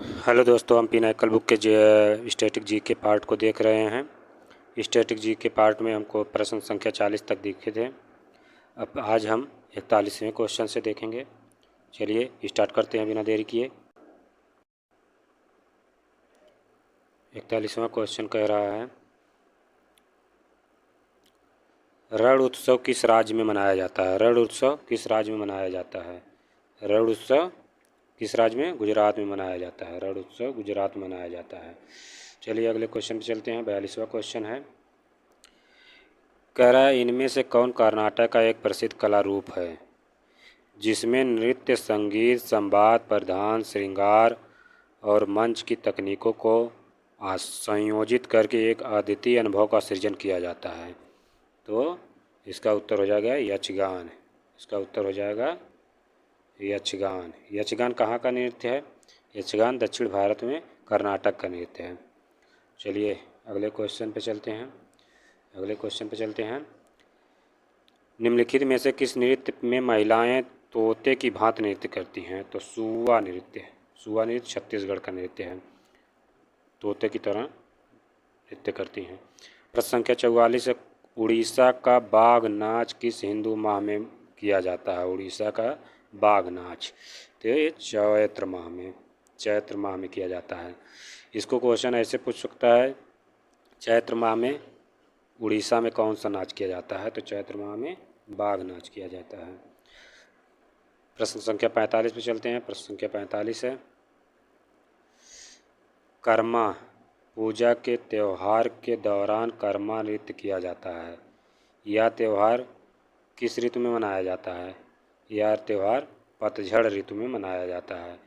Hello दोस्तों, हम Pinnacle book के स्टैटिक जी के पार्ट को देख रहे हैं। स्टैटिक जी के पार्ट में हमको प्रश्न संख्या 40 तक दिखे थे। अब आज हम 41वें क्वेश्चन से देखेंगे। चलिए स्टार्ट करते हैं बिना देरी किए। 41वां क्वेश्चन कह रहा है, रण उत्सव किस राज्य में मनाया जाता है। रण उत्सव किस राज्य में मनाया जाता है। रण उत्सव किस राज्य में? गुजरात में मनाया जाता है। रण उत्सव गुजरात में मनाया जाता है। चलिए अगले क्वेश्चन पे चलते हैं। 42वां क्वेश्चन है, कह रहा है, इनमें से कौन कर्नाटक का एक प्रसिद्ध कला रूप है जिसमें नृत्य, संगीत, संवाद, प्रधान, श्रृंगार और मंच की तकनीकों को संयोजित करके एक अद्वितीय अनुभव का सृजन किया जाता है। तो इसका उत्तर हो जाएगा यक्षगान। इसका उत्तर हो जाएगा यक्षगान। यक्षगान कहाँ का नृत्य है? यक्षगान दक्षिण भारत में कर्नाटक का नृत्य है। चलिए अगले क्वेश्चन पे चलते हैं। निम्नलिखित में से किस नृत्य में महिलाएं तोते की भांति नृत्य करती हैं। तो सुवा नृत्य। सुवा नृत्य छत्तीसगढ़ का नृत्य है, तोते की तरह नृत्य करती हैं। प्रश्न संख्या 44 है, उड़ीसा का बाघ नाच किस हिंदू माह में किया जाता है। उड़ीसा का बाघ नाच तो ये चैत्र माह में किया जाता है। इसको क्वेश्चन ऐसे पूछ सकता है, चैत्र माह में उड़ीसा में कौन सा नाच किया जाता है। तो चैत्र माह में बाघ नाच किया जाता है। प्रश्न संख्या 45 पे चलते हैं। प्रश्न संख्या 45 है, कर्मा पूजा के त्यौहार के दौरान कर्मा नृत्य किया जाता है। यह त्यौहार किस ऋतु में मनाया जाता है। यह त्यौहार पतझड़ ऋतु में मनाया जाता है।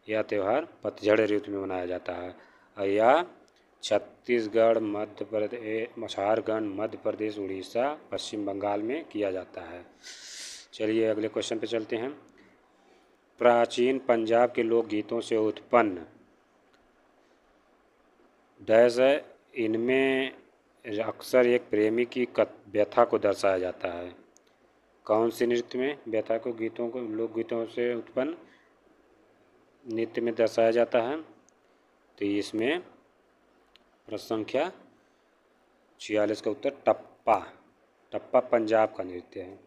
यह त्यौहार पतझड़ ऋतु में मनाया जाता है और यह छत्तीसगढ़, मध्य प्रदेश, झारखंड, मध्य प्रदेश, उड़ीसा, पश्चिम बंगाल में किया जाता है। चलिए अगले क्वेश्चन पे चलते हैं। प्राचीन पंजाब के लोकगीतों से उत्पन्न डैश है, इनमें अक्सर एक प्रेमी की व्यथा को दर्शाया जाता है। कौन से नृत्य में व्यथा को लोकगीतों से उत्पन्न नृत्य में दर्शाया जाता है। तो इसमें प्रश्न संख्या 46 का उत्तर टप्पा। टप्पा पंजाब का नृत्य है।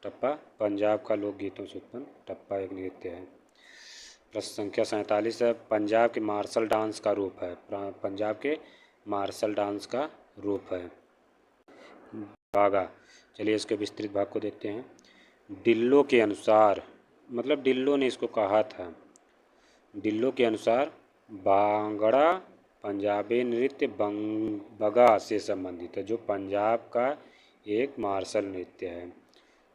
टप्पा पंजाब का लोकगीतों से उत्पन्न टप्पा एक नृत्य है। प्रश्न संख्या 47 है, पंजाब के मार्शल डांस का रूप है। पंजाब के मार्शल डांस का रूप है बागा। चलिए इसके विस्तृत भाग को देखते हैं। डिल्लो के अनुसार, मतलब डिल्लो ने इसको कहा था, डिल्लो के अनुसार भांगड़ा पंजाबी नृत्य बगा से संबंधित है, जो पंजाब का एक मार्शल नृत्य है।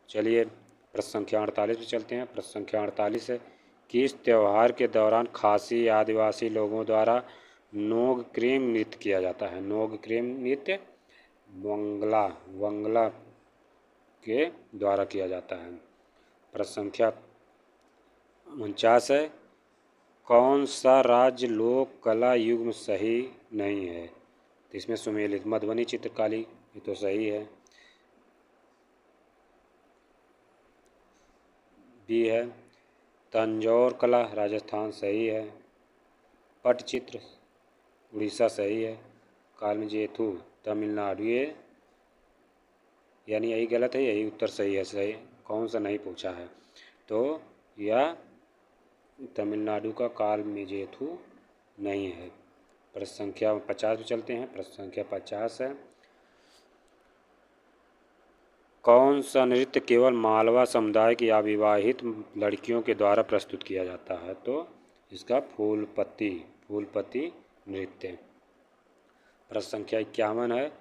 चलिए प्रश्न संख्या 48 पे चलते हैं। प्रश्न संख्या 48 है, किस त्यौहार के दौरान खासी आदिवासी लोगों द्वारा नोग क्रीम नृत्य किया जाता है। नोग क्रीम नृत्य वंगला के द्वारा किया जाता है। प्रश्न संख्या 49 है, कौन सा राज्य लोक कला युग्म सही नहीं है। तो इसमें सुमेलित मधुबनी चित्रकारी ये तो सही है। बी है तंजौर कला राजस्थान सही है। पटचित्र उड़ीसा सही है। कालमजेथु तमिलनाडु ये यानी यही गलत है, यही उत्तर सही है। सही कौन सा नहीं पूछा है। तो यह तमिलनाडु का कालमजेथु नहीं है। प्रश्न संख्या 50 पे चलते हैं। प्रश्न संख्या 50 है, कौन सा नृत्य केवल मालवा समुदाय की अविवाहित लड़कियों के द्वारा प्रस्तुत किया जाता है। तो इसका फूलपति नृत्य। प्रश्न संख्या 51 है,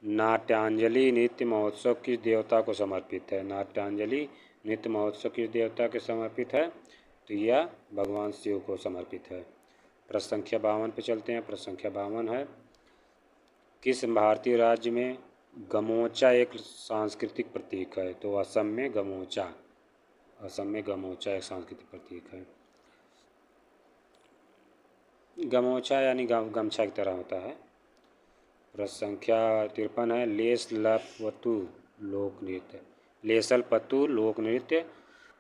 नाट्यांजलि नृत्य महोत्सव किस देवता को समर्पित है। नाट्यांजलि नृत्य महोत्सव किस देवता के समर्पित है। तो यह भगवान शिव को समर्पित है। प्रश्न संख्या 52 पे चलते हैं। प्रश्न संख्या 52 है, किस भारतीय राज्य में गमोचा एक सांस्कृतिक प्रतीक है। तो असम में गमोचा एक सांस्कृतिक प्रतीक है। गमोचा यानी गमछा की तरह होता है। प्रश्न संख्या 53 है, लेसल पतु लोक नृत्य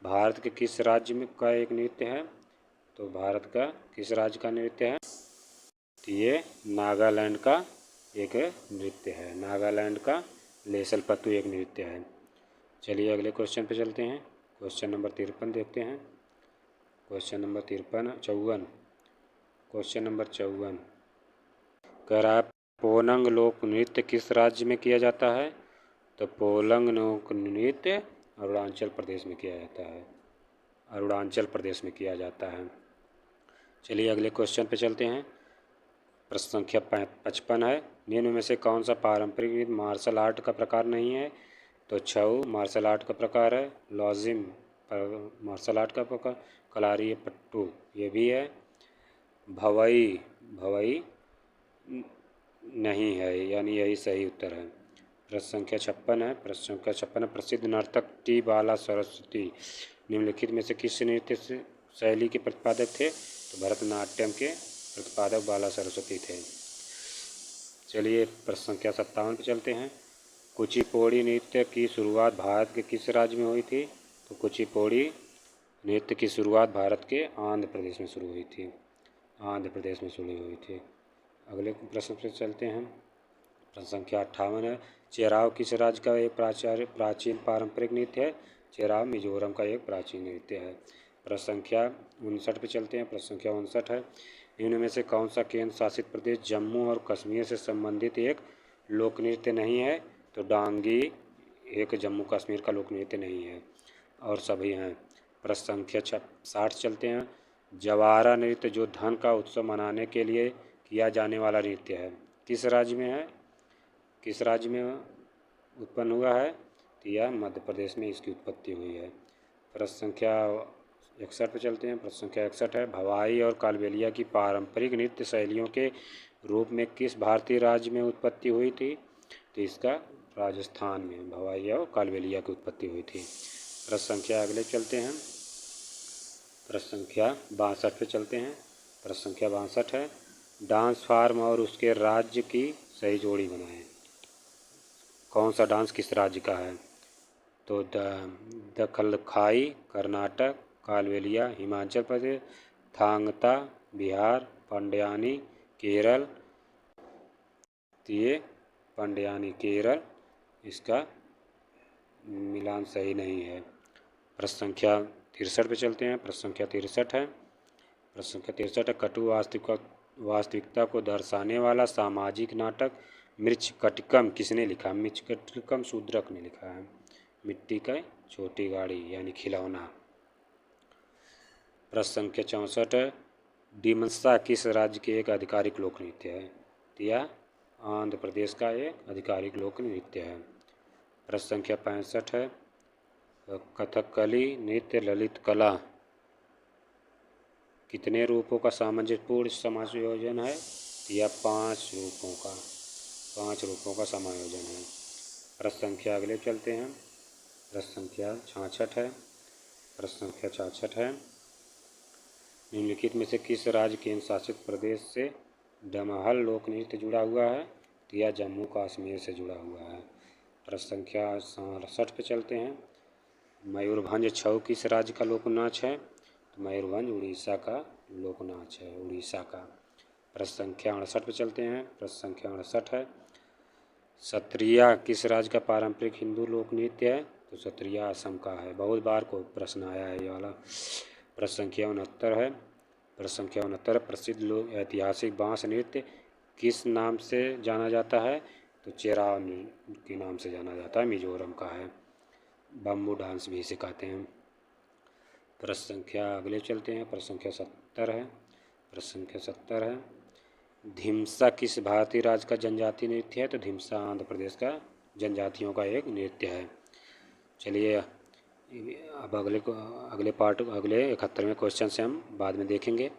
भारत के किस राज्य में का एक नृत्य है। तो भारत का किस राज्य का नृत्य है? तो ये नागालैंड का एक नृत्य है। नागालैंड का लेसलपत्तू एक नृत्य है। चलिए अगले क्वेश्चन पे चलते हैं। क्वेश्चन नंबर 53 देखते हैं। क्वेश्चन नंबर 54 क्वेश्चन नंबर 54 कह रहा है पोलंग लोक नृत्य किस राज्य में किया जाता है? तो पोलंग लोक नृत्य अरुणाचल प्रदेश में किया जाता है। अरुणाचल प्रदेश में किया जाता है। चलिए अगले क्वेश्चन पे चलते हैं। प्रश्न संख्या 55 है। निम्न में से कौन सा पारंपरिक मार्शल आर्ट का प्रकार नहीं है? तो छऊ मार्शल आर्ट का प्रकार है। लॉजिम मार्शल आर्ट का प्रकार। कलारी पट्टू ये भी है। भवई नहीं है, यानी यही सही उत्तर है। प्रश्न संख्या 56 है। प्रश्न संख्या 56 प्रसिद्ध नर्तक टी बाला सरस्वती निम्नलिखित में से किस नृत्य शैली के प्रतिपादक थे? तो भरतनाट्यम के प्रतिपादक बाला सरस्वती थे। चलिए प्रश्न संख्या 57 पे चलते हैं। कुचिपुड़ी नृत्य की शुरुआत भारत के किस राज्य में हुई थी? तो कुचिपुड़ी नृत्य की शुरुआत भारत के आंध्र प्रदेश में शुरू हुई थी। आंध्र प्रदेश में शुरू हुई थी। अगले प्रश्न पे चलते हैं। प्रश्न संख्या 58 है। चेराव किस राज्य का एक प्राचीन पारंपरिक नृत्य है? चेराव मिजोरम का एक प्राचीन नृत्य है। प्रश्न संख्या 59 पे चलते हैं। प्रश्न संख्या 59 है। इनमें से कौन सा केंद्र शासित प्रदेश जम्मू और कश्मीर से संबंधित एक लोक नृत्य नहीं है? तो डांगी एक जम्मू कश्मीर का लोक नृत्य नहीं है और सभी हैं। प्रश्न संख्या 60 चलते हैं। जवारा नृत्य जो धन का उत्सव मनाने के लिए किया जाने वाला नृत्य है, किस राज्य में है? किस राज्य में उत्पन्न हुआ है? तो यह मध्य प्रदेश में इसकी उत्पत्ति हुई है। प्रश्न संख्या 61 पे चलते हैं। प्रश्न संख्या 61 है। भवाई और कालबेलिया की पारंपरिक नृत्य शैलियों के रूप में किस भारतीय राज्य में उत्पत्ति हुई थी? तो इसका राजस्थान में भवाई और कालबेलिया की उत्पत्ति हुई थी। प्रश्न संख्या अगले चलते हैं। प्रश्न संख्या 62 पे चलते हैं। प्रश्न संख्या 62 है। डांस फार्म और उसके राज्य की सही जोड़ी बनाएं। कौन सा डांस किस राज्य का है? तो दखलखाई कर्नाटक, कालबेलिया हिमाचल प्रदेश, थांगता बिहार, पंड्यानी केरल। तो ये पंड्यानी केरल इसका मिलान सही नहीं है। प्रश्न संख्या 63 पे चलते हैं। प्रश्न संख्या 63 है। प्रश्न संख्या 63 है। कटु वास्तविकता को दर्शाने वाला सामाजिक नाटक मृच्छकटिकम किसने लिखा? मृच्छकटिकम शूद्रक ने लिखा है। मिट्टी का छोटी गाड़ी यानी खिलौना। प्रश्न संख्या 64 है। डिमसा किस राज्य के एक आधिकारिक लोक नृत्य है? यह आंध्र प्रदेश का एक आधिकारिक लोक नृत्य है। प्रश्न संख्या 65 है। कथकली नृत्य ललित कला कितने रूपों का सामंजस्यपूर्ण समायोजन है? यह 5 रूपों का समायोजन है। प्रश्न संख्या अगले चलते हैं। प्रश्न संख्या 66 है। प्रश्न संख्या 66 है। निम्नलिखित में से किस राज्य केंद्र शासित प्रदेश से डमहल लोक नृत्य जुड़ा हुआ है? तो यह जम्मू कश्मीर से जुड़ा हुआ है। प्रश्न संख्या 67 पे चलते हैं। मयूरभंज छऊ किस राज्य का लोक नाच है? तो मयूरभंज उड़ीसा का लोक नाच है, उड़ीसा का। प्रश्न संख्या 68 पे चलते हैं। प्रश्न संख्या 68 है। सत्रिया किस राज्य का पारंपरिक हिंदू लोक नृत्य है? तो सत्रिया असम का है। बहुत बार को प्रश्न आया है ये वाला। प्रश्न संख्या 69 है। प्रश्न संख्या 69 प्रसिद्ध लोक ऐतिहासिक बांस नृत्य किस नाम से जाना जाता है? तो चेराव के नाम से जाना जाता है, मिजोरम का है। बम्बू डांस भी सिखाते हैं। प्रश्न संख्या अगले चलते हैं। प्रश्न संख्या 70 है। प्रश्न संख्या 70 है। धिमसा किस भारतीय राज्य का जनजातीय नृत्य है? तो धिमसा आंध्र प्रदेश का जनजातियों का एक नृत्य है। चलिए अब अगले 71वें क्वेश्चन से हम बाद में देखेंगे।